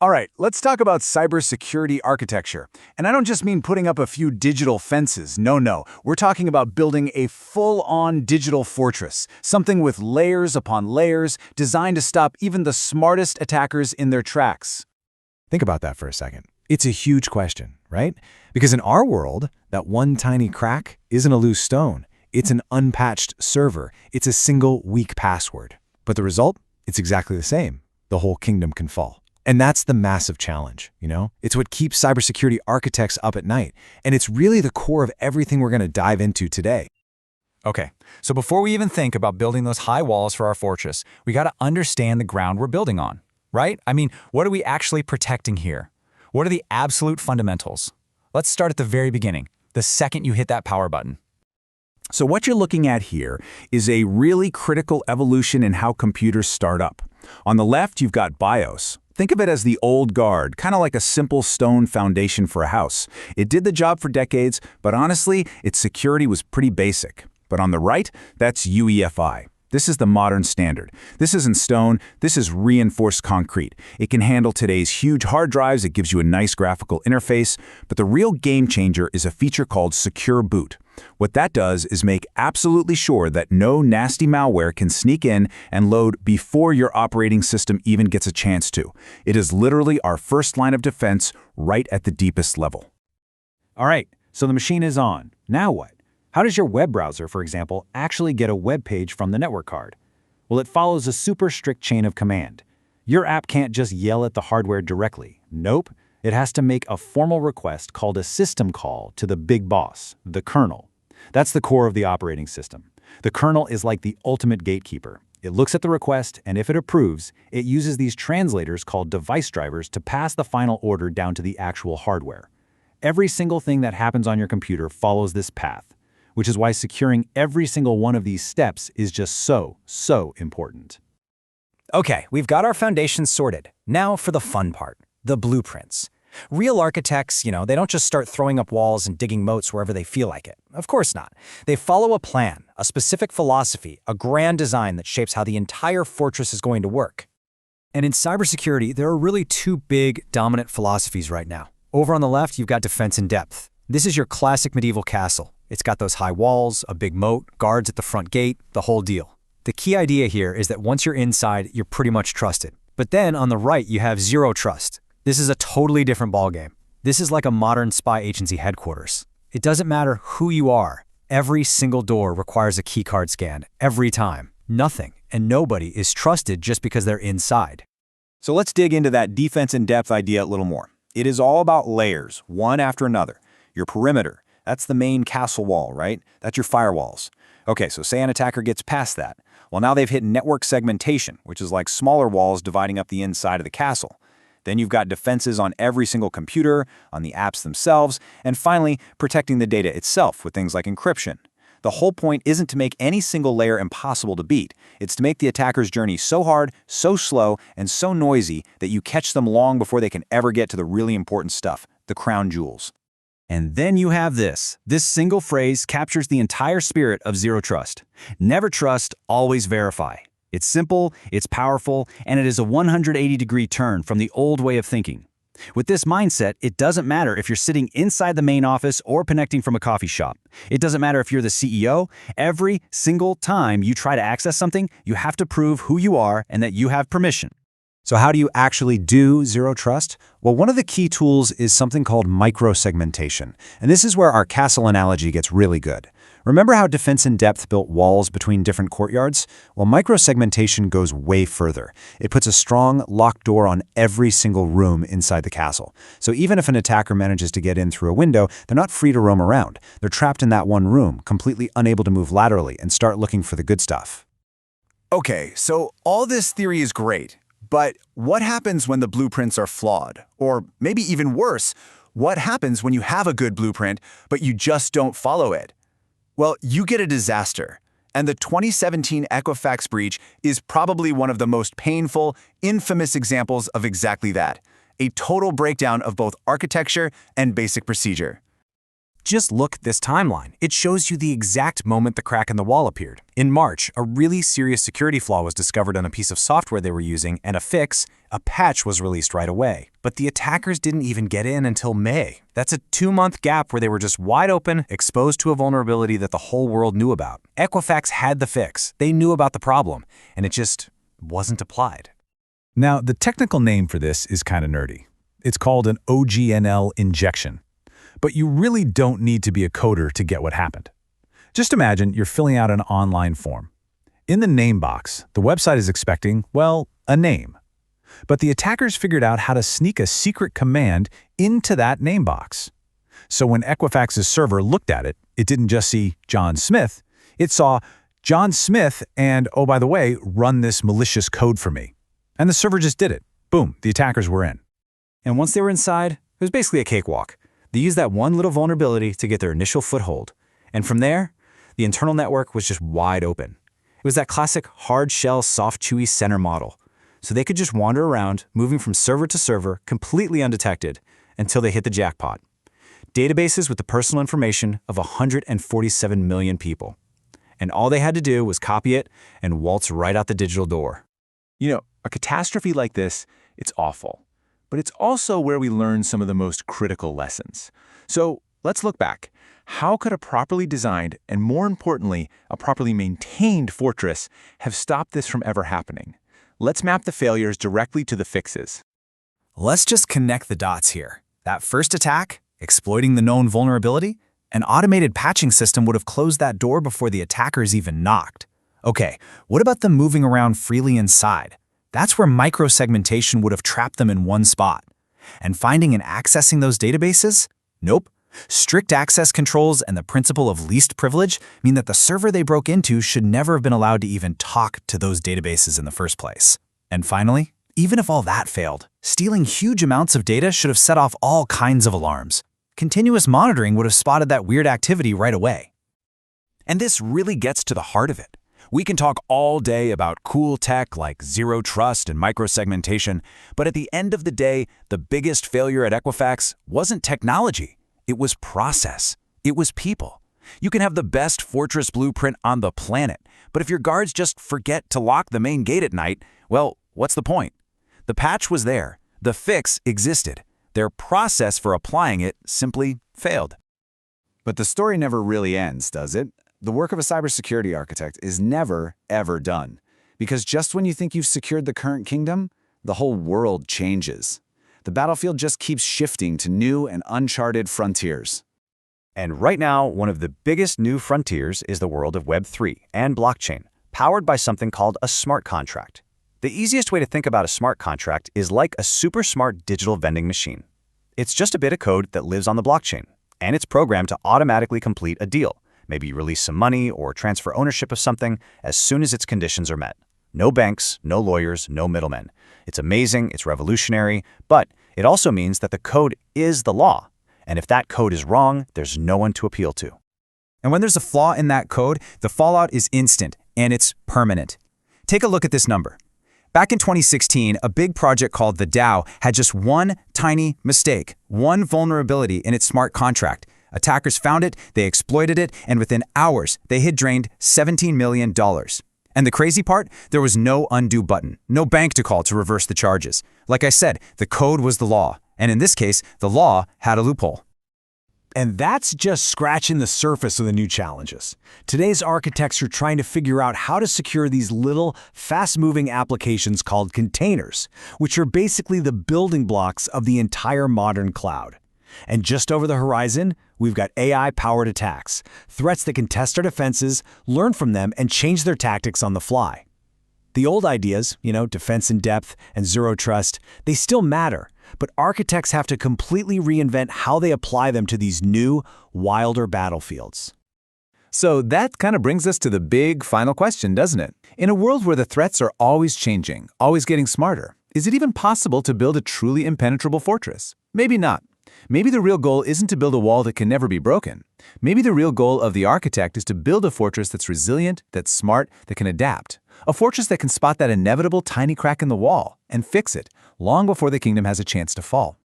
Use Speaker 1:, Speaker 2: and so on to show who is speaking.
Speaker 1: All right, let's talk about cybersecurity architecture. And I don't just mean putting up a few digital fences. No. We're talking about building a full-on digital fortress, something with layers upon layers, designed to stop even the smartest attackers in their tracks.
Speaker 2: Think about that for a second. It's a huge question, right? Because in our world, that one tiny crack isn't a loose stone. It's an unpatched server. It's a single weak password. But the result? It's exactly the same. The whole kingdom can fall. And that's the massive challenge, you know? It's what keeps cybersecurity architects up at night. And it's really the core of everything we're going to dive into today.
Speaker 3: Okay, so before we even think about building those high walls for our fortress, we got to understand the ground we're building on, right? I mean, what are we actually protecting here? What are the absolute fundamentals? Let's start at the very beginning, the second you hit that power button.
Speaker 1: So what you're looking at here is a really critical evolution in how computers start up. On the left, you've got BIOS. Think of it as the old guard, kind of like a simple stone foundation for a house. It did the job for decades, but honestly, its security was pretty basic. But on the right, that's UEFI. This is the modern standard. This isn't stone, this is reinforced concrete. It can handle today's huge hard drives, it gives you a nice graphical interface, but the real game changer is a feature called Secure Boot. What that does is make absolutely sure that no nasty malware can sneak in and load before your operating system even gets a chance to. It is literally our first line of defense right at the deepest level.
Speaker 4: All right, so the machine is on. Now what? How does your web browser, for example, actually get a web page from the network card? Well, it follows a super strict chain of command. Your app can't just yell at the hardware directly. Nope. It has to make a formal request called a system call to the big boss, the kernel. That's the core of the operating system. The kernel is like the ultimate gatekeeper. It looks at the request, and if it approves, it uses these translators called device drivers to pass the final order down to the actual hardware. Every single thing that happens on your computer follows this path, which is why securing every single one of these steps is just so important.
Speaker 3: Okay, we've got our foundation sorted. Now for the fun part, the blueprints. Real architects, they don't just start throwing up walls and digging moats wherever they feel like it. Of course not. They follow a plan, a specific philosophy, a grand design that shapes how the entire fortress is going to work. And in cybersecurity, there are really two big, dominant philosophies right now. Over on the left, you've got defense in depth. This is your classic medieval castle. It's got those high walls, a big moat, guards at the front gate, the whole deal. The key idea here is that once you're inside, you're pretty much trusted. But then on the right, you have zero trust. This is a totally different ballgame. This is like a modern spy agency headquarters. It doesn't matter who you are. Every single door requires a keycard scan, every time. Nothing and nobody is trusted just because they're inside.
Speaker 1: So let's dig into that defense in depth idea a little more. It is all about layers, one after another. Your perimeter, that's the main castle wall, right? That's your firewalls. Okay, so say an attacker gets past that. Well, now they've hit network segmentation, which is like smaller walls dividing up the inside of the castle. Then you've got defenses on every single computer, on the apps themselves, and finally, protecting the data itself with things like encryption. The whole point isn't to make any single layer impossible to beat. It's to make the attacker's journey so hard, so slow, and so noisy that you catch them long before they can ever get to the really important stuff, the crown jewels.
Speaker 4: And then you have this. This single phrase captures the entire spirit of zero trust. Never trust, always verify. It's simple, it's powerful, and it is a 180-degree turn from the old way of thinking. With this mindset, it doesn't matter if you're sitting inside the main office or connecting from a coffee shop. It doesn't matter if you're the CEO. Every single time you try to access something, you have to prove who you are and that you have permission.
Speaker 2: So how do you actually do zero trust? Well, one of the key tools is something called microsegmentation. And this is where our castle analogy gets really good. Remember how defense in depth built walls between different courtyards? Well, microsegmentation goes way further. It puts a strong locked door on every single room inside the castle. So even if an attacker manages to get in through a window, they're not free to roam around. They're trapped in that one room, completely unable to move laterally and start looking for the good stuff.
Speaker 1: Okay, so all this theory is great. But what happens when the blueprints are flawed? Or maybe even worse, what happens when you have a good blueprint, but you just don't follow it? Well, you get a disaster. And the 2017 Equifax breach is probably one of the most painful, infamous examples of exactly that. A total breakdown of both architecture and basic procedure. Just look at this timeline. It shows you the exact moment the crack in the wall appeared. In March, a really serious security flaw was discovered on a piece of software they were using, and a patch was released right away. But the attackers didn't even get in until May. That's a 2-month gap where they were just wide open, exposed to a vulnerability that the whole world knew about. Equifax had the fix. They knew about the problem, and it just wasn't applied.
Speaker 4: Now, the technical name for this is kind of nerdy. It's called an OGNL injection. But you really don't need to be a coder to get what happened. Just imagine you're filling out an online form. In the name box, the website is expecting, well, a name. But the attackers figured out how to sneak a secret command into that name box. So when Equifax's server looked at it, it didn't just see John Smith, it saw John Smith and, oh, by the way, run this malicious code for me. And the server just did it. Boom, the attackers were in.
Speaker 3: And once they were inside, it was basically a cakewalk. They used that one little vulnerability to get their initial foothold. And from there, the internal network was just wide open. It was that classic hard shell, soft, chewy center model. So they could just wander around, moving from server to server, completely undetected, until they hit the jackpot. Databases with the personal information of 147 million people. And all they had to do was copy it and waltz right out the digital door.
Speaker 5: You know, a catastrophe like this, it's awful. But it's also where we learn some of the most critical lessons. So let's look back. How could a properly designed and, more importantly, a properly maintained fortress have stopped this from ever happening? Let's map the failures directly to the fixes.
Speaker 3: Let's just connect the dots here. That first attack, exploiting the known vulnerability, an automated patching system would have closed that door before the attackers even knocked. Okay, what about them moving around freely inside? That's where microsegmentation would have trapped them in one spot. And finding and accessing those databases? Nope. Strict access controls and the principle of least privilege mean that the server they broke into should never have been allowed to even talk to those databases in the first place. And finally, even if all that failed, stealing huge amounts of data should have set off all kinds of alarms. Continuous monitoring would have spotted that weird activity right away.
Speaker 1: And this really gets to the heart of it. We can talk all day about cool tech like zero trust and microsegmentation, but at the end of the day, the biggest failure at Equifax wasn't technology. It was process. It was people. You can have the best fortress blueprint on the planet, but if your guards just forget to lock the main gate at night, well, what's the point? The patch was there. The fix existed. Their process for applying it simply failed.
Speaker 2: But the story never really ends, does it? The work of a cybersecurity architect is never, ever done. Because just when you think you've secured the current kingdom, the whole world changes. The battlefield just keeps shifting to new and uncharted frontiers.
Speaker 3: And right now, one of the biggest new frontiers is the world of Web3 and blockchain, powered by something called a smart contract. The easiest way to think about a smart contract is like a super smart digital vending machine. It's just a bit of code that lives on the blockchain, and it's programmed to automatically complete a deal. Maybe release some money or transfer ownership of something as soon as its conditions are met. No banks, no lawyers, no middlemen. It's amazing, it's revolutionary, but it also means that the code is the law. And if that code is wrong, there's no one to appeal to.
Speaker 1: And when there's a flaw in that code, the fallout is instant and it's permanent. Take a look at this number. Back in 2016, a big project called the DAO had just one tiny mistake, one vulnerability in its smart contract. Attackers found it, they exploited it, and within hours, they had drained $17 million. And the crazy part? There was no undo button, no bank to call to reverse the charges. Like I said, the code was the law, and in this case, the law had a loophole.
Speaker 6: And that's just scratching the surface of the new challenges. Today's architects are trying to figure out how to secure these little, fast-moving applications called containers, which are basically the building blocks of the entire modern cloud. And just over the horizon, we've got AI-powered attacks, threats that can test our defenses, learn from them, and change their tactics on the fly. The old ideas, defense in depth and zero trust, they still matter, but architects have to completely reinvent how they apply them to these new, wilder battlefields.
Speaker 5: So that kind of brings us to the big final question, doesn't it? In a world where the threats are always changing, always getting smarter, is it even possible to build a truly impenetrable fortress? Maybe not. Maybe the real goal isn't to build a wall that can never be broken. Maybe the real goal of the architect is to build a fortress that's resilient, that's smart, that can adapt. A fortress that can spot that inevitable tiny crack in the wall and fix it long before the kingdom has a chance to fall.